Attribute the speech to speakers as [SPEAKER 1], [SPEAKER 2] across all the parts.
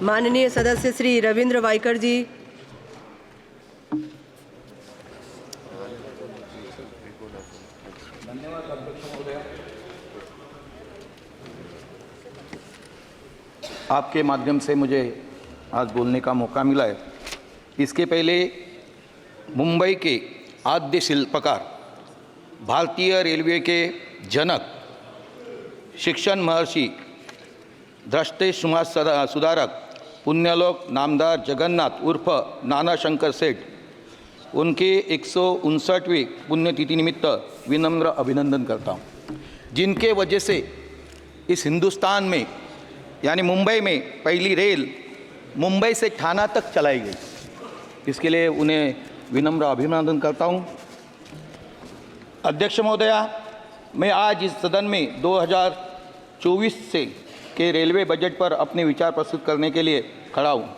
[SPEAKER 1] माननीय सदस्य श्री रविंद्र वाइकर जी।
[SPEAKER 2] आपके माध्यम से मुझे आज बोलने का मौका मिला है। इसके पहले मुंबई के आद्य शिल्पकार, भारतीय रेलवे के जनक, शिक्षण महर्षि, दृष्टि समाज सुधारक, पुण्यलोक नामदार जगन्नाथ उर्फ नाना शंकर सेठ, उनके 159वीं पुण्यतिथि निमित्त विनम्र अभिनंदन करता हूँ, जिनके वजह से इस हिंदुस्तान में यानी मुंबई में पहली रेल मुंबई से ठाणा तक चलाई गई। इसके लिए उन्हें विनम्र अभिनंदन करता हूँ। अध्यक्ष महोदया, मैं आज इस सदन में 2024 से के रेलवे बजट पर अपने विचार प्रस्तुत करने के लिए खड़ा हूँ।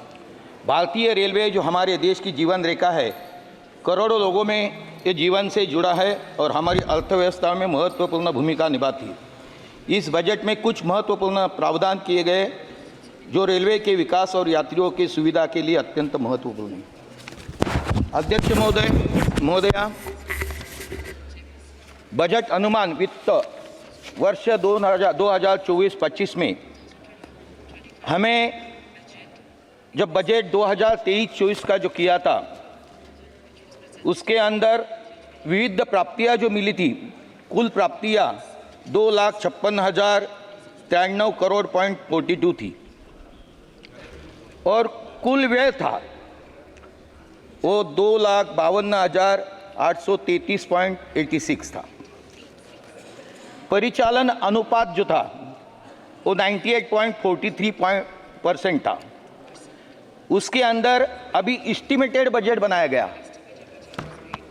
[SPEAKER 2] भारतीय रेलवे जो हमारे देश की जीवन रेखा है, करोड़ों लोगों में ये जीवन से जुड़ा है और हमारी अर्थव्यवस्था में महत्वपूर्ण भूमिका निभाती है। इस बजट में कुछ महत्वपूर्ण प्रावधान किए गए जो रेलवे के विकास और यात्रियों की सुविधा के लिए अत्यंत महत्वपूर्ण है। अध्यक्ष महोदया, बजट अनुमान वित्त वर्ष 2024-25 में हमें जब बजट 2023-24 का जो किया था, उसके अंदर विविध प्राप्तियां जो मिली थी, कुल प्राप्तियां 2,56,093 करोड़ .42 थी और कुल व्यय था वो 2,52,833.86 था। परिचालन अनुपात जो था वो 98.43% था। उसके अंदर अभी एस्टिमेटेड बजट बनाया गया।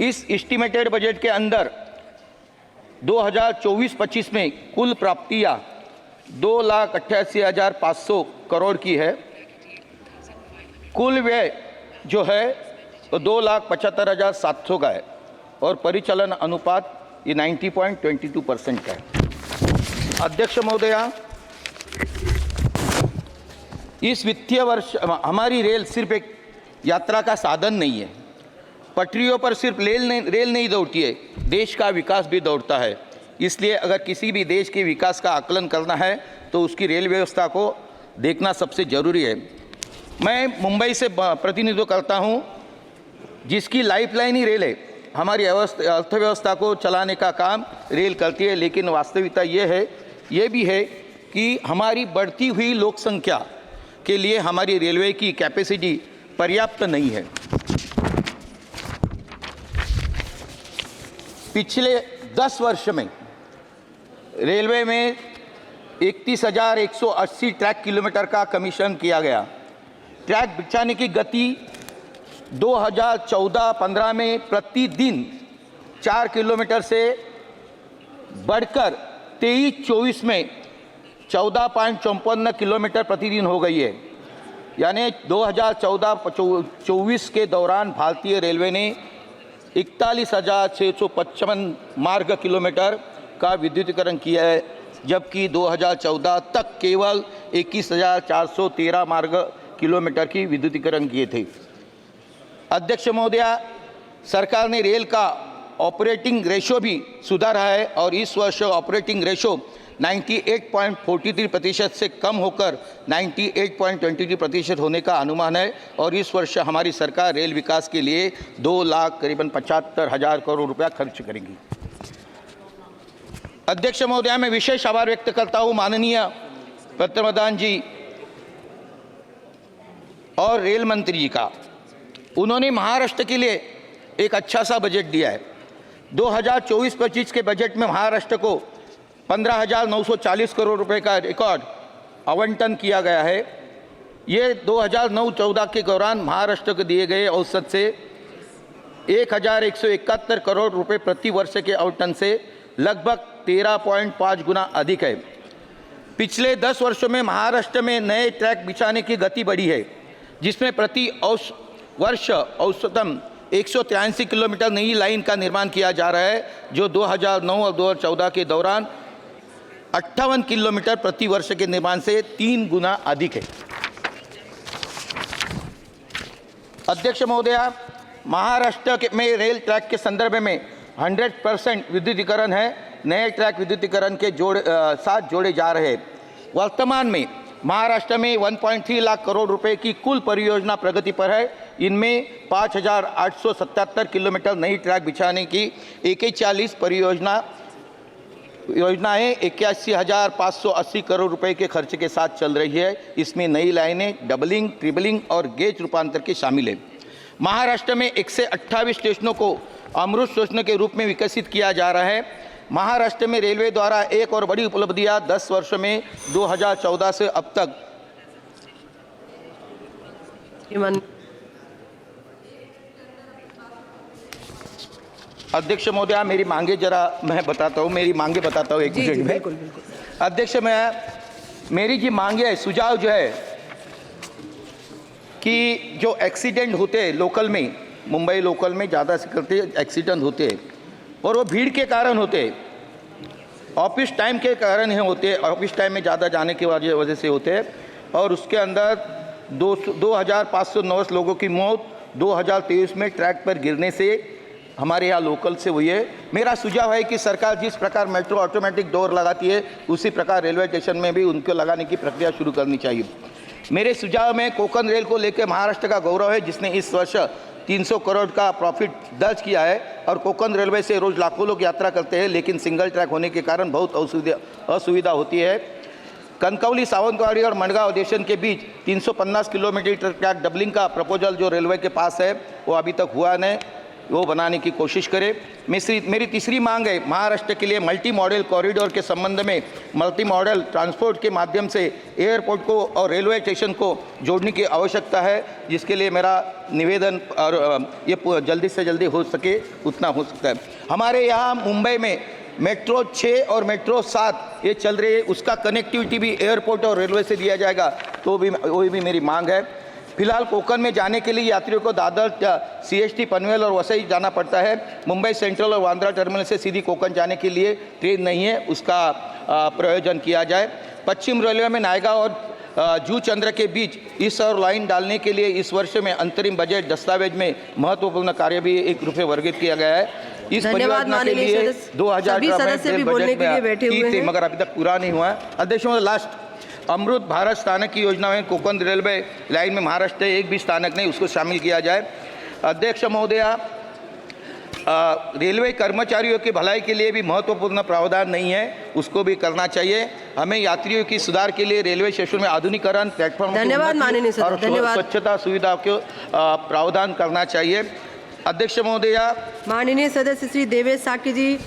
[SPEAKER 2] इस एस्टिमेटेड बजट के अंदर 2024-25 में कुल प्राप्तियां 2,88,500 करोड़ की है। कुल व्यय जो है वो 2,75,700 का है और परिचालन अनुपात ये 90.22% का है। अध्यक्ष महोदया, इस वित्तीय वर्ष हमारी रेल सिर्फ एक यात्रा का साधन नहीं है। पटरियों पर सिर्फ रेल नहीं दौड़ती है, देश का विकास भी दौड़ता है। इसलिए अगर किसी भी देश के विकास का आकलन करना है तो उसकी रेल व्यवस्था को देखना सबसे ज़रूरी है। मैं मुंबई से प्रतिनिधित्व करता हूं, जिसकी लाइफलाइन ही रेल है। हमारी अर्थव्यवस्था को चलाने का काम रेल करती है, लेकिन वास्तविकता ये भी है कि हमारी बढ़ती हुई लोक संख्या के लिए हमारी रेलवे की कैपेसिटी पर्याप्त नहीं है। पिछले 10 वर्ष में रेलवे में 31,180 ट्रैक किलोमीटर का कमीशन किया गया। ट्रैक बिछाने की गति 2014-15 में प्रतिदिन 4 किलोमीटर से बढ़कर 23-24 में 14.54 किलोमीटर प्रतिदिन हो गई है। यानी 2014-24 के दौरान भारतीय रेलवे ने 41,655 मार्ग किलोमीटर का विद्युतीकरण किया है, जबकि 2014 तक केवल 21,413 मार्ग किलोमीटर की विद्युतीकरण किए थे। अध्यक्ष महोदया, सरकार ने रेल का ऑपरेटिंग रेशो भी सुधारा है और इस वर्ष ऑपरेटिंग रेशो 98.43% से कम होकर 98.23% होने का अनुमान है और इस वर्ष हमारी सरकार रेल विकास के लिए 2,75,000 करोड़ रुपया खर्च करेगी। अध्यक्ष महोदया, मैं विशेष आभार व्यक्त करता हूं माननीय प्रधान जी और रेल मंत्री जी का। उन्होंने महाराष्ट्र के लिए एक अच्छा सा बजट दिया है। 2024-25 के बजट में महाराष्ट्र को 15,940 करोड़ रुपए का रिकॉर्ड आवंटन किया गया है। ये 2009-14 के दौरान महाराष्ट्र को दिए गए औसत से 1,171 करोड़ रुपए प्रति वर्ष के आवंटन से लगभग 13.5 गुना अधिक है। पिछले 10 वर्षों में महाराष्ट्र में नए ट्रैक बिछाने की गति बढ़ी है, जिसमें प्रति वर्ष औसतन 183 किलोमीटर नई लाइन का निर्माण किया जा रहा है, जो 2009 और 2014 के दौरान 58 किलोमीटर प्रति वर्ष के निर्माण से 3 गुना अधिक है। अध्यक्ष महोदया, महाराष्ट्र में रेल ट्रैक के संदर्भ में 100% विद्युतीकरण है। नए ट्रैक विद्युतीकरण के साथ जोड़े जा रहे हैं। वर्तमान में महाराष्ट्र में 1.3 लाख करोड़ रुपए की कुल परियोजना प्रगति पर है। इनमें 5,877 किलोमीटर नई ट्रैक बिछाने की 41 योजनाएं 81,580 करोड़ रुपए के खर्च के साथ चल रही है। इसमें नई लाइनें, डबलिंग, ट्रिबलिंग और गेज रूपांतर के शामिल हैं। महाराष्ट्र में 128 स्टेशनों को अमृत स्टेशन के रूप में विकसित किया जा रहा है। महाराष्ट्र में रेलवे द्वारा एक और बड़ी उपलब्धियां 10 वर्ष में 2014 से अब तक। अध्यक्ष महोदया, मेरी मांगे जरा मैं बताता हूँ, एक मिनट में।
[SPEAKER 1] बिल्कुल।
[SPEAKER 2] अध्यक्ष, मेरी जी मांगे है, सुझाव जो है कि जो एक्सीडेंट होते हैं लोकल में, मुंबई लोकल में ज़्यादा से करते एक्सीडेंट होते हैं और वो भीड़ के कारण होते हैं, ऑफिस टाइम के कारण ही होते हैं, ऑफिस टाइम में ज़्यादा जाने की वजह से होते हैं। और उसके अंदर 2,509 लोगों की मौत 2023 में ट्रैक पर गिरने से हमारे यहाँ लोकल से हुई है। मेरा सुझाव है कि सरकार जिस प्रकार मेट्रो ऑटोमेटिक डोर लगाती है, उसी प्रकार रेलवे स्टेशन में भी उनको लगाने की प्रक्रिया शुरू करनी चाहिए। मेरे सुझाव में कोंकण रेल को लेकर महाराष्ट्र का गौरव है, जिसने इस वर्ष 300 करोड़ का प्रॉफिट दर्ज किया है और कोंकण रेलवे से रोज लाखों लोग यात्रा करते हैं, लेकिन सिंगल ट्रैक होने के कारण बहुत असुविधा होती है। कनकौली, सावंतवाड़ी और मडगांव स्टेशन के बीच 350 किलोमीटर ट्रैक डबलिंग का प्रपोजल जो रेलवे के पास है वो अभी तक हुआ नहीं, वो बनाने की कोशिश करें। मेरी तीसरी मांग है, महाराष्ट्र के लिए मल्टी मॉडल कॉरिडोर के संबंध में मल्टी मॉडल ट्रांसपोर्ट के माध्यम से एयरपोर्ट को और रेलवे स्टेशन को जोड़ने की आवश्यकता है, जिसके लिए मेरा निवेदन और ये जल्दी से जल्दी हो सके उतना हो सकता है। हमारे यहाँ मुंबई में मेट्रो 6 और मेट्रो 7 ये चल रही है, उसका कनेक्टिविटी भी एयरपोर्ट और रेलवे से दिया जाएगा, तो वो भी मेरी मांग है। फिलहाल कोंकण में जाने के लिए यात्रियों को दादर, CST, पनवेल और वसई जाना पड़ता है। मुंबई सेंट्रल और बांद्रा टर्मिनल से सीधी कोंकण जाने के लिए ट्रेन नहीं है, उसका प्रयोजन किया जाए। पश्चिम रेलवे में नायगांव और जूचंद्र के बीच इस और लाइन डालने के लिए इस वर्ष में अंतरिम बजट दस्तावेज में महत्वपूर्ण कार्य भी एक रूप में वर्गित किया गया है। इस परियोजना के लिए 2000 बजट में मगर अभी तक पूरा नहीं हुआ है। अध्यक्ष, लास्ट अमृत भारत स्थानक की योजना में कोंकण रेलवे लाइन में महाराष्ट्र एक भी स्थानक नहीं, उसको शामिल किया जाए। अध्यक्ष महोदया, रेलवे कर्मचारियों की भलाई के लिए भी महत्वपूर्ण प्रावधान नहीं है, उसको भी करना चाहिए। हमें यात्रियों की सुधार के लिए रेलवे स्टेशन में आधुनिकीकरण, प्लेटफॉर्म और स्वच्छता सुविधा को प्रावधान करना चाहिए। अध्यक्ष महोदया,
[SPEAKER 1] माननीय सदस्य श्री देवेश साकी जी।